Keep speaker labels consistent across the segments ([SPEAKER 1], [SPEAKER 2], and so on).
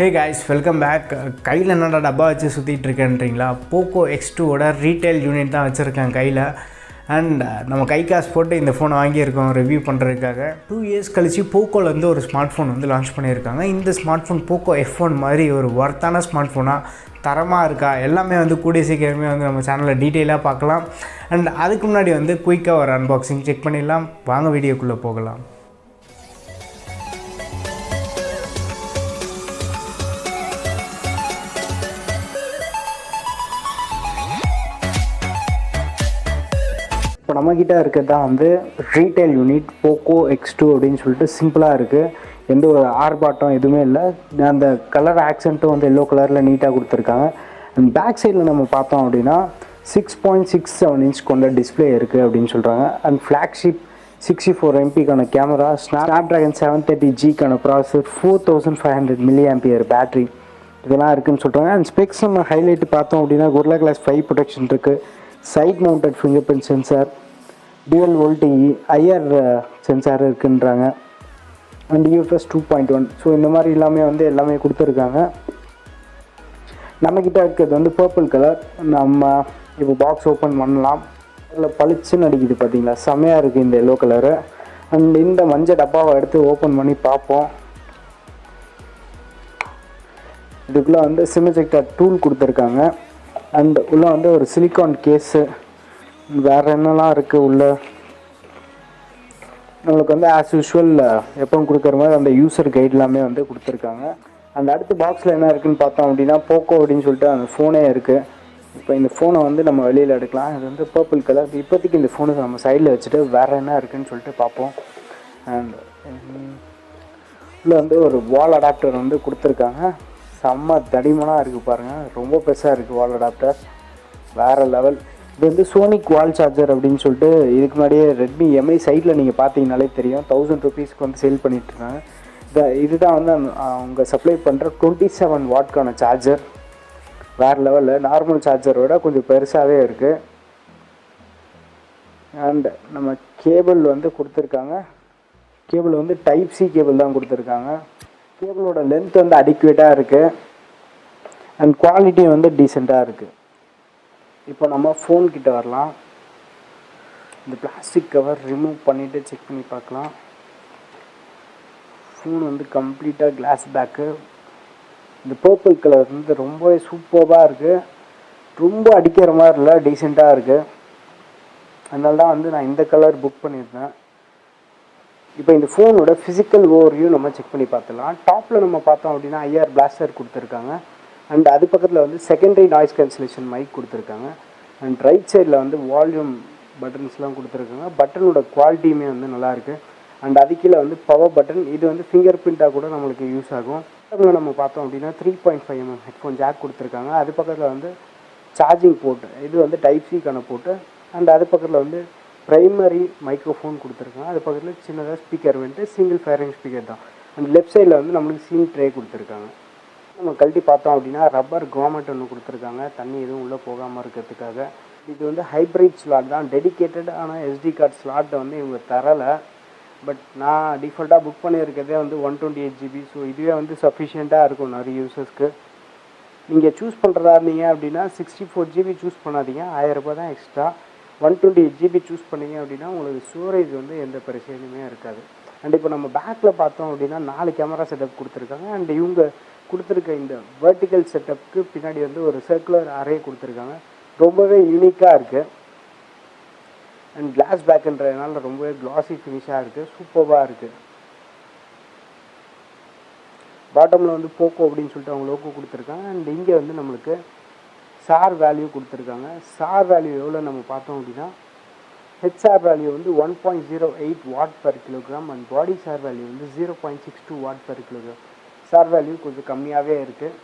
[SPEAKER 1] Hey guys, welcome back. கையில் என்னடா டப்பா வச்சு சுற்றிட்டு இருக்கேன்றீங்களா? போக்கோ X2 ஓட ரீட்டைல் யூனிட் தான் வச்சுருக்கேன் கையில். அண்ட் நம்ம கை காசு போட்டு இந்த ஃபோனை வாங்கியிருக்கோம் ரிவ்யூ பண்ணுறதுக்காக. 2 இயர்ஸ் கழிச்சு போக்கோலேருந்து ஒரு ஸ்மார்ட் ஃபோன் வந்து லான்ச் பண்ணியிருக்காங்க. இந்த ஸ்மார்ட் ஃபோன் போக்கோ F1 மாதிரி ஒரு ஒர்த்தான ஸ்மார்ட் ஃபோனாக தரமாக இருக்கா எல்லாமே வந்து கூடிய சீக்கிரமே வந்து நம்ம சேனலில் டீட்டெயிலாக பார்க்கலாம். அண்ட் அதுக்கு முன்னாடி வந்து குயிக்காக ஒரு அன்பாக்சிங் செக் பண்ணிடலாம். வாங்க வீடியோக்குள்ளே போகலாம். இப்போ நம்மக்கிட்ட இருக்கிறது தான் வந்து ரீட்டைல் யூனிட் போக்கோ X2 அப்படின்னு சொல்லிட்டு சிம்பிளாக இருக்குது. எந்த ஒரு ஆர்பாட்டம் எதுவுமே இல்லை. அந்த கலர் ஆக்சென்ட்டும் வந்து எல்லோ கலரில் நீட்டாக கொடுத்துருக்காங்க. அண்ட் பேக் சைடில் நம்ம பார்த்தோம் அப்படின்னா 6.67 இன்ச் கொண்ட டிஸ்பிளே இருக்குது அப்படின்னு சொல்கிறாங்க. And flagship 64 MP camera, Snapdragon 730G processor, 4500 mAh battery இதெல்லாம் இருக்குதுன்னு சொல்கிறாங்க. அண்ட் ஸ்பெக்ஸ் நம்ம ஹைலைட் பார்த்தோம் அப்படின்னா Gorilla Glass 5 ப்ரொடெக்ஷன் இருக்குது, side mounted finger print sensor, dual voltage IR sensor இருக்குன்றாங்க. And UFS 2.1. ஸோ இந்த மாதிரி எல்லாமே கொடுத்துருக்காங்க. நம்மக்கிட்ட இருக்கிறது வந்து பர்பிள் கலர். நம்ம இப்போ பாக்ஸ் ஓப்பன் பண்ணலாம். அதில் பளிச்சுன்னு அடிக்குது பார்த்தீங்களா, செம்மையாக இருக்குது இந்த எல்லோ கலரு. அண்ட் இந்த மஞ்சள் டப்பாவை எடுத்து ஓப்பன் பண்ணி பார்ப்போம். இதுக்குள்ளே வந்து சிம் எஜெக்டர் டூல் கொடுத்துருக்காங்க. அண்ட் உள்ளே வந்து ஒரு சிலிக்கான் கேஸு, வேறு என்னெல்லாம் இருக்குது உள்ள. நம்மளுக்கு வந்து ஆஸ் யூஷுவல் எப்போ கொடுக்குற மாதிரி அந்த யூசர் கைட் எல்லாமே வந்து கொடுத்துருக்காங்க. அந்த அடுத்த பாக்ஸில் என்ன இருக்குதுன்னு பார்த்தோம் அப்படின்னா போக்கோ அப்படின்னு சொல்லிட்டு அந்த ஃபோனே இருக்குது. இப்போ இந்த ஃபோனை வந்து நம்ம வெளியில் எடுக்கலாம். இது வந்து பர்பிள் கலர். இப்போதைக்கு இந்த ஃபோனை நம்ம சைடில் வச்சுட்டு வேறு என்ன இருக்குதுன்னு சொல்லிட்டு பார்ப்போம். அண்ட் உள்ளே வந்து ஒரு வால் அடாப்டர் வந்து கொடுத்துருக்காங்க. செம்ம தடிமனாக இருக்குது பாருங்கள், ரொம்ப பெருசாக இருக்குது வால் அடாப்டர், வேறு லெவல். இது வந்து சோனிக் வால் சார்ஜர் அப்படின்னு சொல்லிட்டு இதுக்கு முன்னாடியே ரெட்மி MI சைட்டில் நீங்கள் பார்த்தீங்கனாலே தெரியும், 1000 rupees வந்து சேல் பண்ணிகிட்ருக்காங்க. இதுதான் வந்து அவங்க சப்ளை பண்ணுற 27 வாட்க்கான சார்ஜர், வேறு லெவலில். நார்மல் சார்ஜரோட கொஞ்சம் பெருசாகவே இருக்குது. அண்ட் நம்ம கேபிள் வந்து கொடுத்துருக்காங்க. கேபிள் வந்து டைப் C கேபிள் தான் கொடுத்துருக்காங்க. கேபிளோட லென்த் வந்து அடிக்குவேட்டாக இருக்குது. அண்ட் குவாலிட்டி வந்து டீசெண்டாக இருக்குது. இப்போ நம்ம ஃபோன் கிட்ட வரலாம். இந்த பிளாஸ்டிக் கவர் ரிமூவ் பண்ணிவிட்டு செக் பண்ணி பார்க்கலாம். ஃபோன் வந்து கம்ப்ளீட்டாக கிளாஸ் பேக்கு. இந்த பர்பிள் கலர் வந்து ரொம்பவே சூப்பராக இருக்குது. ரொம்ப அடிக்கிற மாதிரி இல்லை, டீசெண்டாக இருக்குது. அதனால தான் வந்து நான் இந்த கலர் புக் பண்ணியிருந்தேன். இப்போ இந்த ஃபோனோட ஃபிசிக்கல் ஓவர்வியூ நம்ம செக் பண்ணி பார்த்துலாம். டாப்பில் நம்ம பார்த்தோம் அப்படின்னா IR பிளாஸ்டர் கொடுத்துருக்காங்க. அண்ட் அது பக்கத்தில் வந்து செகண்டரி நாய்ஸ் கேன்சலேஷன் மைக் கொடுத்துருக்காங்க. அண்ட் ரைட் சைடில் வந்து வால்யூம் பட்டன்ஸ்லாம் கொடுத்துருக்காங்க. பட்டனோட குவாலிட்டியுமே வந்து நல்லாயிருக்கு. அண்ட் அது கீழே வந்து பவர் பட்டன், இது வந்து ஃபிங்கர் பிரிண்ட்டாக கூட நம்மளுக்கு யூஸ் ஆகும். அதில் நம்ம பார்த்தோம் அப்படின்னா 3.5 mm ஹெட்ஃபோன் ஜாக் கொடுத்துருக்காங்க. அது பக்கத்தில் வந்து சார்ஜிங் போர்ட்டு, இது வந்து டைப் C போர்ட்டு. அண்ட் அது பக்கத்தில் வந்து ப்ரைமரி மைக்ரோஃபோன் கொடுத்துருக்காங்க. அது பக்கத்தில் சின்னதாக ஸ்பீக்கர் வந்துட்டு சிங்கிள் ஃபேரிங் ஸ்பீக்கர் தான். அண்ட் லெஃப்ட் சைடில் வந்து நம்மளுக்கு சீன் ட்ரே கொடுத்துருக்காங்க. நம்ம கழட்டி பார்த்தோம் அப்படின்னா ரப்பர் கிராமெட் ஒன்று கொடுத்துருக்காங்க, தண்ணி எதுவும் உள்ளே போகாமல் இருக்கிறதுக்காக. இது வந்து ஹைப்ரிட் ஸ்லாட் தான், டெடிக்கேட்டட். ஆனால் SD கார்டு ஸ்லாட்டை வந்து இவங்க தரலை. பட் நான் டிஃபால்ட்டாக புக் பண்ணியிருக்கிறதே வந்து 128 GB. ஸோ இதுவே வந்து சஃபிஷியண்ட்டாக இருக்கும் நிறைய யூசர்ஸ்க்கு. நீங்கள் சூஸ் பண்ணுறதா இருந்தீங்க அப்படின்னா 64 GB சூஸ் பண்ணாதீங்க, 1000 ரூபாய் தான் எக்ஸ்ட்ரா. 128 GB சூஸ் பண்ணிங்க அப்படின்னா உங்களுக்கு ஸ்டோரேஜ் வந்து எந்த பிரச்சனையுமே இருக்காது. அண்ட் இப்போ நம்ம பேக்கில் பார்த்தோம் அப்படின்னா 4 கேமரா செட்டப் கொடுத்துருக்காங்க. அண்ட் இவங்க கொடுத்துருக்க இந்த வெர்டிக்கல் செட்டப்புக்கு பின்னாடி வந்து ஒரு சர்க்குலர் அரே கொடுத்துருக்காங்க. ரொம்பவே யூனிக்காக இருக்குது. அண்ட் கிளாஸ் பேக்குன்றதுனால ரொம்பவே கிளாஸி ஃபினிஷாக இருக்குது, சூப்பராக இருக்குது. பாட்டமில் வந்து போக்கோ அப்படின்னு சொல்லிட்டு அவங்க லோகோ கொடுத்துருக்காங்க. அண்ட் இங்கே வந்து நம்மளுக்கு சார் வேல்யூ கொடுத்துருக்காங்க. சார் வேல்யூ எவ்வளோ நம்ம பார்த்தோம் அப்படின்னா ஹெச்ஆர் வேல்யூ வந்து 1.08 what per kilogram. And body sir value வந்து 0.62 what per kilogram. Sir value கொஞ்சம் கம்மியாகவே இருக்குது.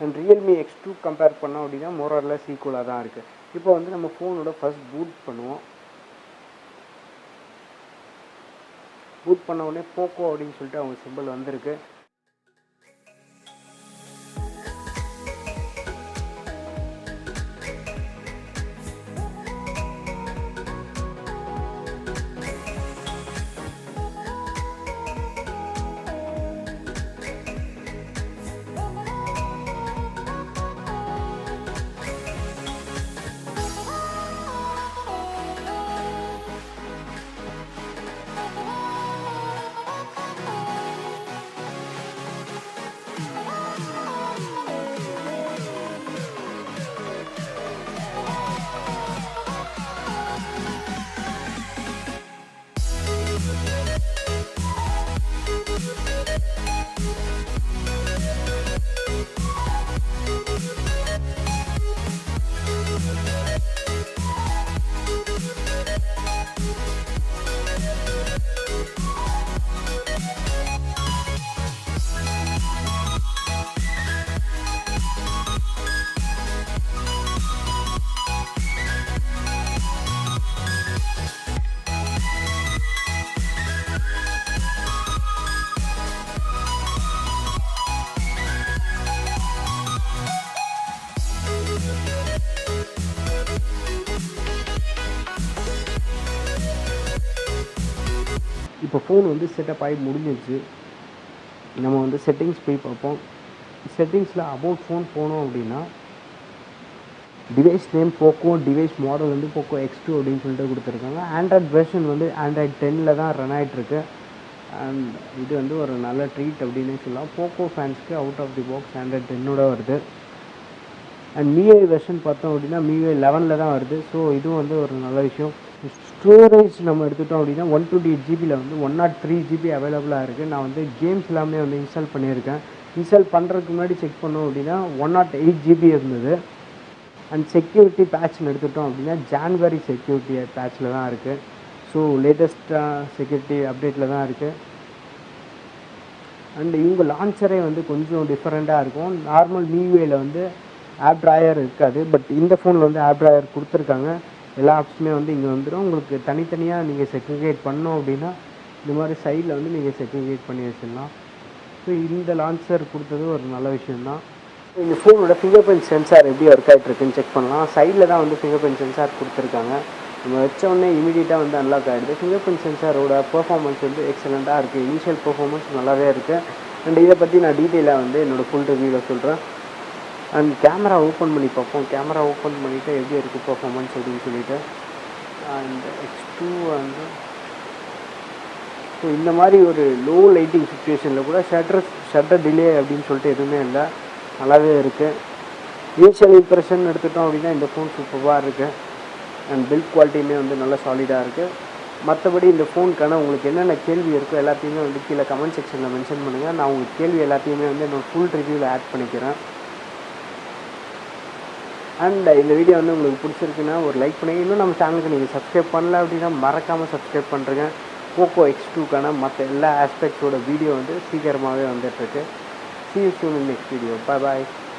[SPEAKER 1] அண்ட் ரியல்மி X2 கம்பேர் பண்ணோம் அப்படின்னா மோரர்லெஸ் ஈக்குவலாக தான் இருக்குது. இப்போ வந்து நம்ம ஃபோனோட ஃபஸ்ட் பூட் பண்ணுவோம். பூட் பண்ண உடனே போக்கோ அப்படின்னு சொல்லிட்டு அவங்க சிம்பிள் வந்திருக்கு. இப்போ ஃபோன் வந்து செட்டப் ஆகி முடிஞ்சிருச்சு. நம்ம வந்து செட்டிங்ஸ் போய் பார்ப்போம். செட்டிங்ஸில் அபவுட் ஃபோன் போனோம் அப்படின்னா device name Poco, device model வந்து போக்கோ X2 அப்படின்னு சொல்லிட்டு கொடுத்துருக்காங்க. ஆண்ட்ராய்ட் வெர்ஷன் வந்து ஆண்ட்ராய்ட் 10 தான் ரன் ஆகிட்டுருக்கு. அண்ட் இது வந்து ஒரு நல்ல ட்ரீட் அப்படின்னு சொல்லலாம். போக்கோ ஃபேன்ஸ்க்கு out of the box Android 10 வருது. அண்ட் MIUI வெர்ஷன் பார்த்தோம் அப்படின்னா MIUI 11 தான் வருது. ஸோ இதுவும் வந்து ஒரு நல்ல விஷயம். ஸ்டோரேஜ் நம்ம எடுத்துட்டோம் அப்படின்னா 128 ஜிபியில் வந்து 103 ஜிபி அவைலபிளாக இருக்குது. நான் வந்து கேம்ஸ் எல்லாமே வந்து இன்ஸ்டால் பண்ணியிருக்கேன். இன்ஸ்டால் பண்ணுறதுக்கு முன்னாடி செக் பண்ணோம் அப்படின்னா 108 ஜிபி இருந்தது. அண்ட் செக்யூரிட்டி பேட்ச்னு எடுத்துட்டோம் அப்படின்னா ஜான்வரி செக்யூரிட்டி பேட்சில் தான் இருக்குது. ஸோ லேட்டஸ்ட்டாக செக்யூரிட்டி அப்டேட்டில் தான் இருக்குது. அண்ட் இவங்க லான்ச்சரே வந்து கொஞ்சம் டிஃப்ரெண்ட்டாக இருக்கும். நார்மல் MIUIயில் வந்து ஆப் ட்ராயர் இருக்காது. பட் இந்த ஃபோனில் வந்து ஆப் ட்ராயர் கொடுத்துருக்காங்க. எல்லா ஆப்ஸுமே வந்து இங்கே வந்துடும். உங்களுக்கு தனித்தனியாக நீங்கள் செக்ரிகேட் பண்ணோம் அப்படின்னா இந்த மாதிரி சைடில் வந்து நீங்கள் செக்ரிகேட் பண்ணி வச்சிடலாம். ஸோ இந்த லான்ச்சர் கொடுத்தது ஒரு நல்ல விஷயந்தான். இந்த ஃபோனோட ஃபிங்கர் பிரிண்ட் சென்சார் எப்படி ஒர்க் ஆகிட்ருக்குன்னு செக் பண்ணலாம். சைடில் தான் வந்து ஃபிங்கர் பிரிண்ட் சென்சார் கொடுத்துருக்காங்க. நம்ம வச்சோடனே இமீடியட்டாக வந்து அன்லாக் ஆகிடுது. ஃபிங்கர் பிரிண்ட் சென்சாரோட பெர்ஃபார்மன்ஸ் வந்து எக்ஸலண்ட்டாக இருக்குது. இனிஷியல் பெர்ஃபார்மன்ஸ் நல்லாவே இருக்குது. அண்ட் இதை பற்றி நான் டீட்டெயிலாக வந்து என்னோடய ஃபுல் ரிவ்யூவில் சொல்கிறேன். அண்ட் கேமரா ஓப்பன் பண்ணி பார்ப்போம். கேமரா ஓப்பன் பண்ணிவிட்டு எப்படி இருக்குது பெர்ஃபார்மன்ஸ் அப்படின்னு சொல்லிவிட்டு. அண்ட் X2 வந்து ஸோ இந்த மாதிரி ஒரு லோ லைட்டிங் சுச்சுவேஷனில் கூட ஷட்டர் டிலே அப்படின்னு சொல்லிட்டு எதுவுமே இல்லை, நல்லாவே இருக்குது. இனிஷியல் இம்ப்ரெஷன் எடுத்துட்டோம் அப்படின்னா இந்த ஃபோன் சூப்பராக இருக்குது. அண்ட் பில்ட் குவாலிட்டியுமே வந்து நல்லா சாலிடாக இருக்குது. மற்றபடி இந்த ஃபோனுக்கான உங்களுக்கு என்னென்ன கேள்வி இருக்கோ எல்லாத்தையுமே வந்து கீழே கமெண்ட் செக்ஷனில் மென்ஷன் பண்ணுங்கள். நான் உங்களுக்கு கேள்வி எல்லாத்தையுமே வந்து என்னோடய ஃபுல் ரிவ்யூவில் ஆட் பண்ணிக்கிறேன். அண்ட் இந்த வீடியோ வந்து உங்களுக்கு பிடிச்சிருக்குன்னா ஒரு லைக் பண்ணுங்கள். இன்னும் நம்ம சேனலுக்கு நீங்கள் சப்ஸ்கிரைப் பண்ணல அப்படின்னா மறக்காமல் சப்ஸ்கிரைப் பண்ணுறேங்க. போக்கோ X2க்கான மற்ற எல்லா ஆஸ்பெக்ட்ஸோட வீடியோ வந்து சீக்கிரமாகவே வந்துட்டுருக்கு. See you soon in next video. Bye bye.